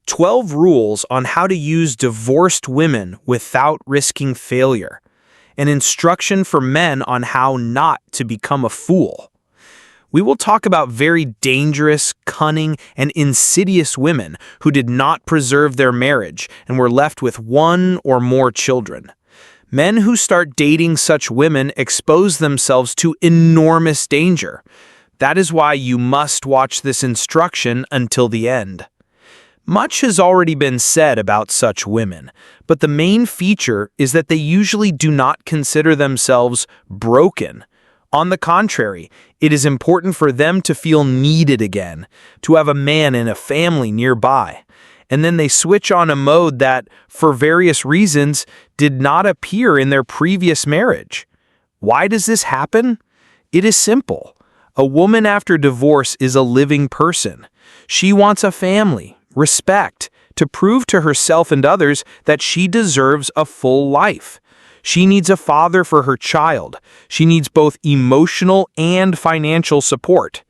12 rules on how to use divorced women without risking failure. An instruction for men on how not to become a fool. We will talk about very dangerous, cunning, and insidious women who did not preserve their marriage and were left with one or more children. Men who start dating such women expose themselves to enormous danger. That is why you must watch this instruction until the end. Much has already been said about such women, but the main feature is that they usually do not consider themselves broken. On the contrary, it is important for them to feel needed again, to have a man and a family nearby. And then they switch on a mode that, for various reasons, did not appear in their previous marriage. Why does this happen? It is simple. A woman after divorce is a living person. She wants a family, respect, to prove to herself and others that she deserves a full life. She needs a father for her child. She needs both emotional and financial support.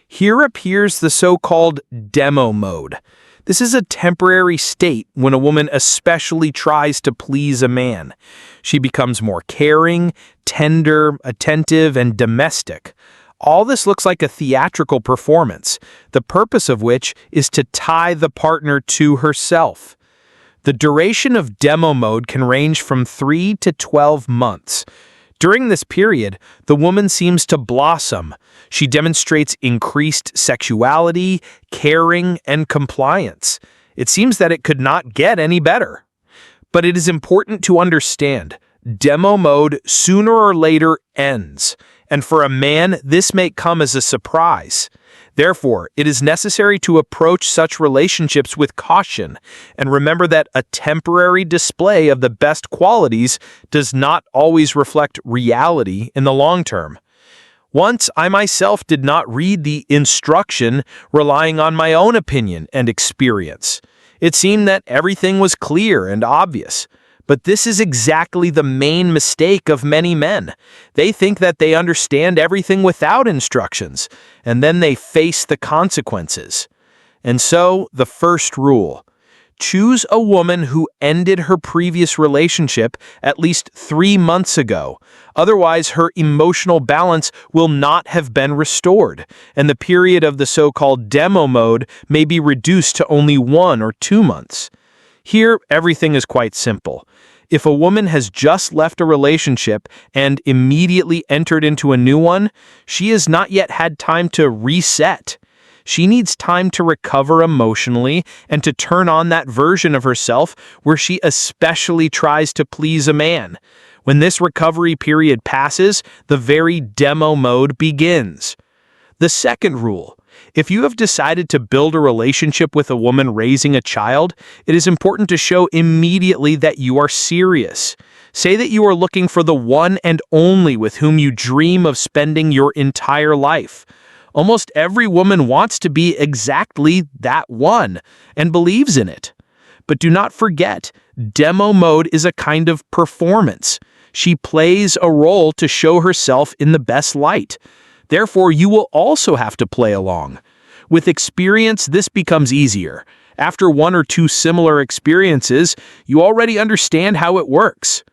Here appears the so-called demo mode. This is a temporary state when a woman especially tries to please a man. She becomes more caring, tender, attentive, and domestic. All this looks like a theatrical performance, the purpose of which is to tie the partner to herself. The duration of demo mode can range from 3 to 12 months. During this period, the woman seems to blossom. She demonstrates increased sexuality, caring, and compliance. It seems that it could not get any better. But it is important to understand, demo mode sooner or later ends, and for a man, this may come as a surprise. Therefore, it is necessary to approach such relationships with caution and remember that a temporary display of the best qualities does not always reflect reality in the long term. Once, I myself did not read the instruction relying on my own opinion and experience. It seemed that everything was clear and obvious. But this is exactly the main mistake of many men. They think that they understand everything without instructions, and then they face the consequences. And so, the first rule: choose a woman who ended her previous relationship at least 3 months ago. Otherwise, her emotional balance will not have been restored, and the period of the so-called demo mode may be reduced to only 1 or 2 months. Here, everything is quite simple. If a woman has just left a relationship and immediately entered into a new one, she has not yet had time to reset. She needs time to recover emotionally and to turn on that version of herself where she especially tries to please a man. When this recovery period passes, the very demo mode begins. The second rule: if you have decided to build a relationship with a woman raising a child, it is important to show immediately that you are serious. Say that you are looking for the one and only with whom you dream of spending your entire life. Almost every woman wants to be exactly that one and believes in it. But do not forget, demo mode is a kind of performance. She plays a role to show herself in the best light. Therefore, you will also have to play along. With experience, this becomes easier. After 1 or 2 similar experiences, you already understand how it works.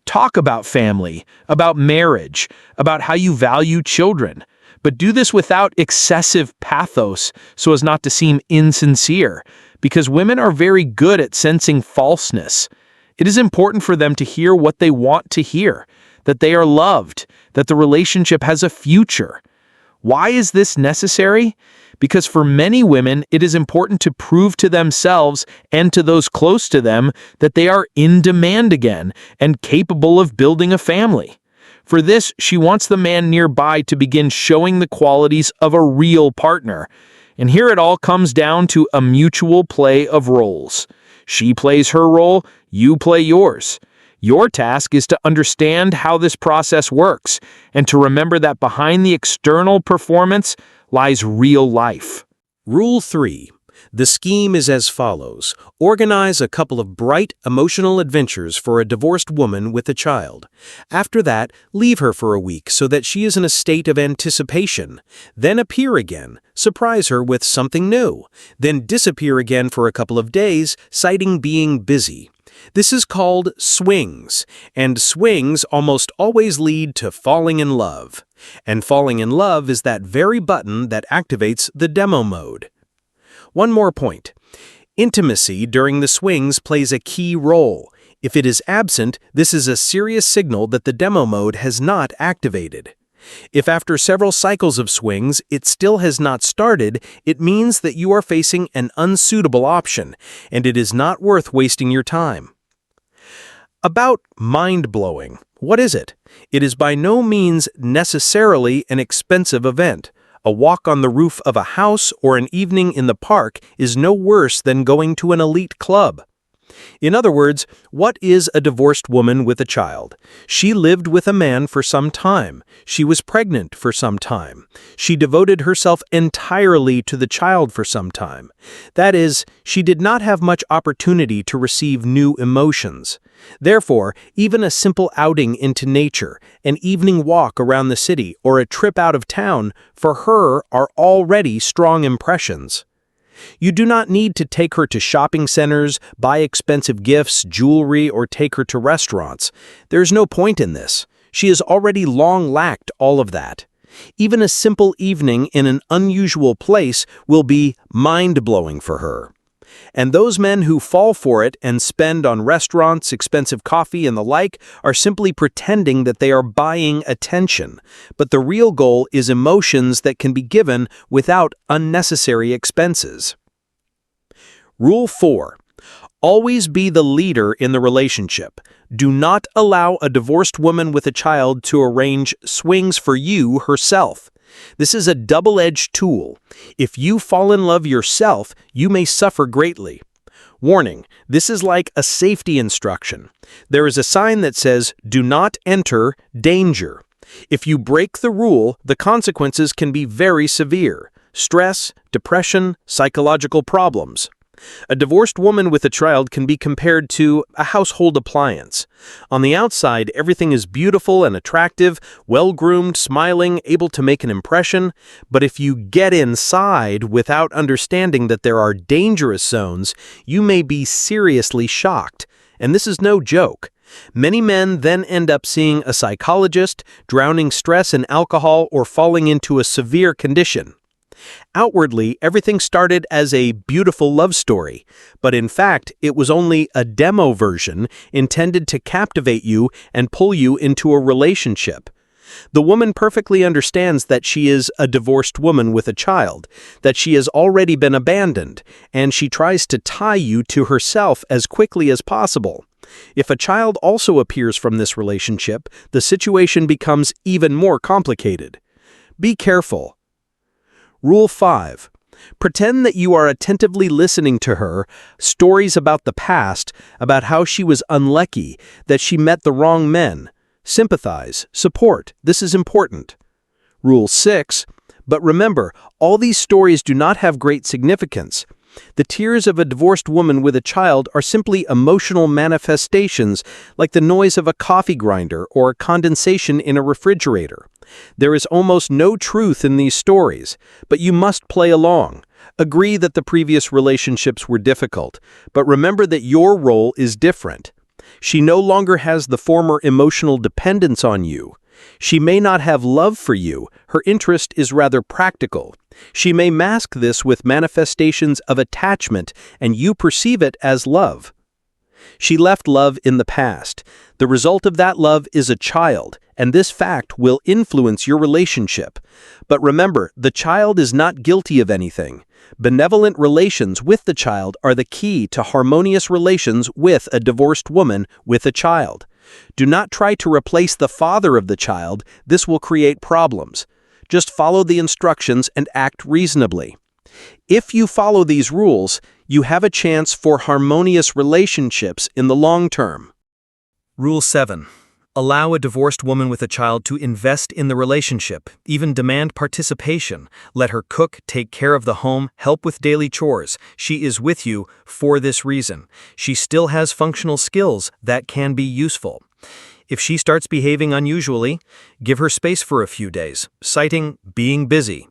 Talk about family, about marriage, about how you value children. But do this without excessive pathos so as not to seem insincere, because women are very good at sensing falseness. It is important for them to hear what they want to hear, that they are loved, that the relationship has a future. Why is this necessary? Because for many women, it is important to prove to themselves and to those close to them that they are in demand again and capable of building a family. For this, she wants the man nearby to begin showing the qualities of a real partner. And here it all comes down to a mutual play of roles. She plays her role, you play yours. Your task is to understand how this process works and to remember that behind the external performance lies real life. Rule 3. The scheme is as follows. Organize a couple of bright, emotional adventures for a divorced woman with a child. After that, leave her for a week so that she is in a state of anticipation. Then appear again, surprise her with something new. Then disappear again for a couple of days, citing being busy. This is called swings, and swings almost always lead to falling in love. And falling in love is that very button that activates the demo mode. One more point. Intimacy during the swings plays a key role. If it is absent, this is a serious signal that the demo mode has not activated. If after several cycles of swings it still has not started, it means that you are facing an unsuitable option, and it is not worth wasting your time. About mind-blowing. What is it? It is by no means necessarily an expensive event. A walk on the roof of a house or an evening in the park is no worse than going to an elite club. In other words, what is a divorced woman with a child? She lived with a man for some time. She was pregnant for some time. She devoted herself entirely to the child for some time. That is, she did not have much opportunity to receive new emotions. Therefore, even a simple outing into nature, an evening walk around the city, or a trip out of town, for her are already strong impressions. You do not need to take her to shopping centers, buy expensive gifts, jewelry, or take her to restaurants. There's no point in this. She has already long lacked all of that. Even a simple evening in an unusual place will be mind-blowing for her. And those men who fall for it and spend on restaurants, expensive coffee, and the like are simply pretending that they are buying attention. But the real goal is emotions that can be given without unnecessary expenses. Rule 4. Always be the leader in the relationship. Do not allow a divorced woman with a child to arrange swings for you herself. This is a double-edged tool. If you fall in love yourself, you may suffer greatly. Warning, this is like a safety instruction. There is a sign that says, "Do not enter danger." If you break the rule, the consequences can be very severe. Stress, depression, psychological problems. A divorced woman with a child can be compared to a household appliance. On the outside, everything is beautiful and attractive, well-groomed, smiling, able to make an impression. But if you get inside without understanding that there are dangerous zones, you may be seriously shocked. And this is no joke. Many men then end up seeing a psychologist, drowning stress in alcohol, or falling into a severe condition. Outwardly, everything started as a beautiful love story, but in fact, it was only a demo version intended to captivate you and pull you into a relationship. The woman perfectly understands that she is a divorced woman with a child, that she has already been abandoned, and she tries to tie you to herself as quickly as possible. If a child also appears from this relationship, the situation becomes even more complicated. Be careful. Rule 5. Pretend that you are attentively listening to her, stories about the past, about how she was unlucky, that she met the wrong men. Sympathize, support. This is important. Rule 6. But remember, all these stories do not have great significance. The tears of a divorced woman with a child are simply emotional manifestations, like the noise of a coffee grinder or condensation in a refrigerator. There is almost no truth in these stories, but you must play along. Agree that the previous relationships were difficult, but remember that your role is different. She no longer has the former emotional dependence on you. She may not have love for you. Her interest is rather practical. She may mask this with manifestations of attachment, and you perceive it as love. She left love in the past. The result of that love is a child, and this fact will influence your relationship. But remember, the child is not guilty of anything. Benevolent relations with the child are the key to harmonious relations with a divorced woman with a child. Do not try to replace the father of the child. This will create problems. Just follow the instructions and act reasonably. If you follow these rules, you have a chance for harmonious relationships in the long term. Rule 7. Allow a divorced woman with a child to invest in the relationship, even demand participation. Let her cook, take care of the home, help with daily chores. She is with you for this reason. She still has functional skills that can be useful. If she starts behaving unusually, give her space for a few days, citing being busy.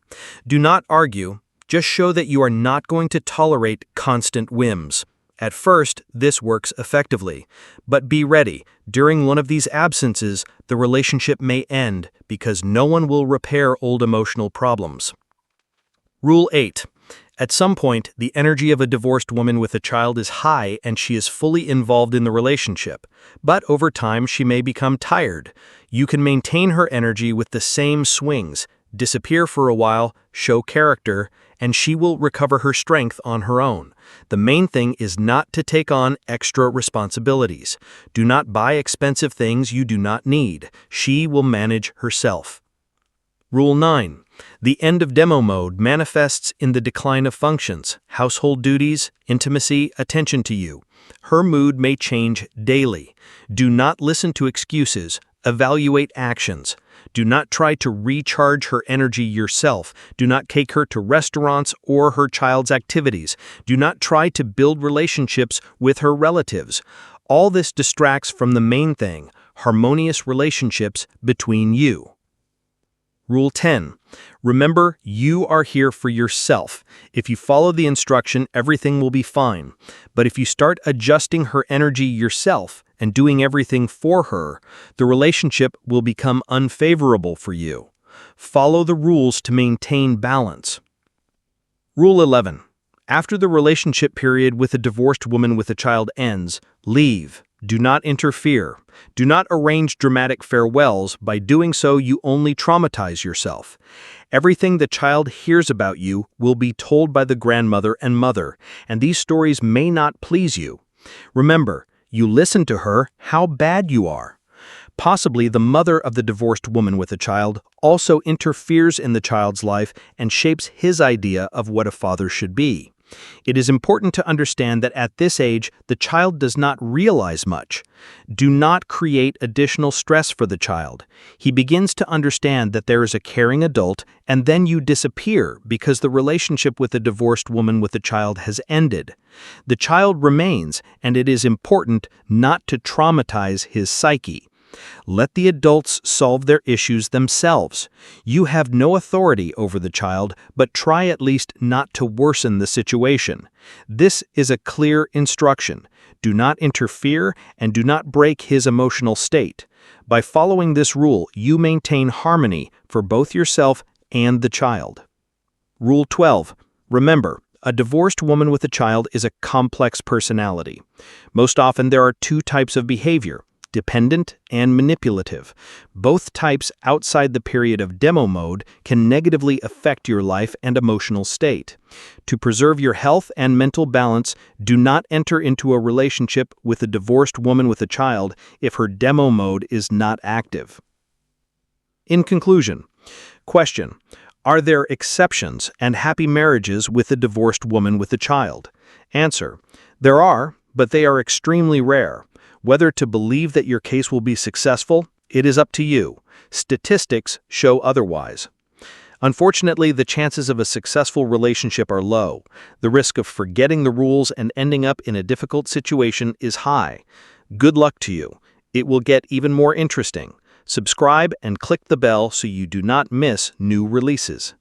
Do not argue, just show that you are not going to tolerate constant whims. At first, this works effectively, but be ready. During one of these absences, the relationship may end because no one will repair old emotional problems. Rule 8. At some point, the energy of a divorced woman with a child is high and she is fully involved in the relationship. But over time, she may become tired. You can maintain her energy with the same swings, disappear for a while, show character, and she will recover her strength on her own. The main thing is not to take on extra responsibilities. Do not buy expensive things you do not need. She will manage herself. Rule 9. The end of demo mode manifests in the decline of functions, household duties, intimacy, attention to you. Her mood may change daily. Do not listen to excuses. Evaluate actions. Do not try to recharge her energy yourself. Do not take her to restaurants or her child's activities. Do not try to build relationships with her relatives. All this distracts from the main thing, harmonious relationships between you. Rule 10. Remember, you are here for yourself. If you follow the instruction, everything will be fine. But if you start adjusting her energy yourself and doing everything for her, the relationship will become unfavorable for you. Follow the rules to maintain balance. Rule 11. After the relationship period with a divorced woman with a child ends, leave. Do not interfere. Do not arrange dramatic farewells. By doing so, you only traumatize yourself. Everything the child hears about you will be told by the grandmother and mother, and these stories may not please you. Remember, you listen to her, how bad you are. Possibly the mother of the divorced woman with a child also interferes in the child's life and shapes his idea of what a father should be. It is important to understand that at this age, the child does not realize much. Do not create additional stress for the child. He begins to understand that there is a caring adult, and then you disappear because the relationship with the divorced woman with a child has ended. The child remains, and it is important not to traumatize his psyche. Let the adults solve their issues themselves. You have no authority over the child, but try at least not to worsen the situation. This is a clear instruction. Do not interfere and do not break his emotional state. By following this rule, you maintain harmony for both yourself and the child. Rule 12. Remember, a divorced woman with a child is a complex personality. Most often there are two types of behavior: dependent and manipulative. Both types outside the period of demo mode can negatively affect your life and emotional state. To preserve your health and mental balance, do not enter into a relationship with a divorced woman with a child if her demo mode is not active. In conclusion, question: are there exceptions and happy marriages with a divorced woman with a child? Answer: there are, but they are extremely rare. Whether to believe that your case will be successful, it is up to you. Statistics show otherwise. Unfortunately, the chances of a successful relationship are low. The risk of forgetting the rules and ending up in a difficult situation is high. Good luck to you. It will get even more interesting. Subscribe and click the bell so you do not miss new releases.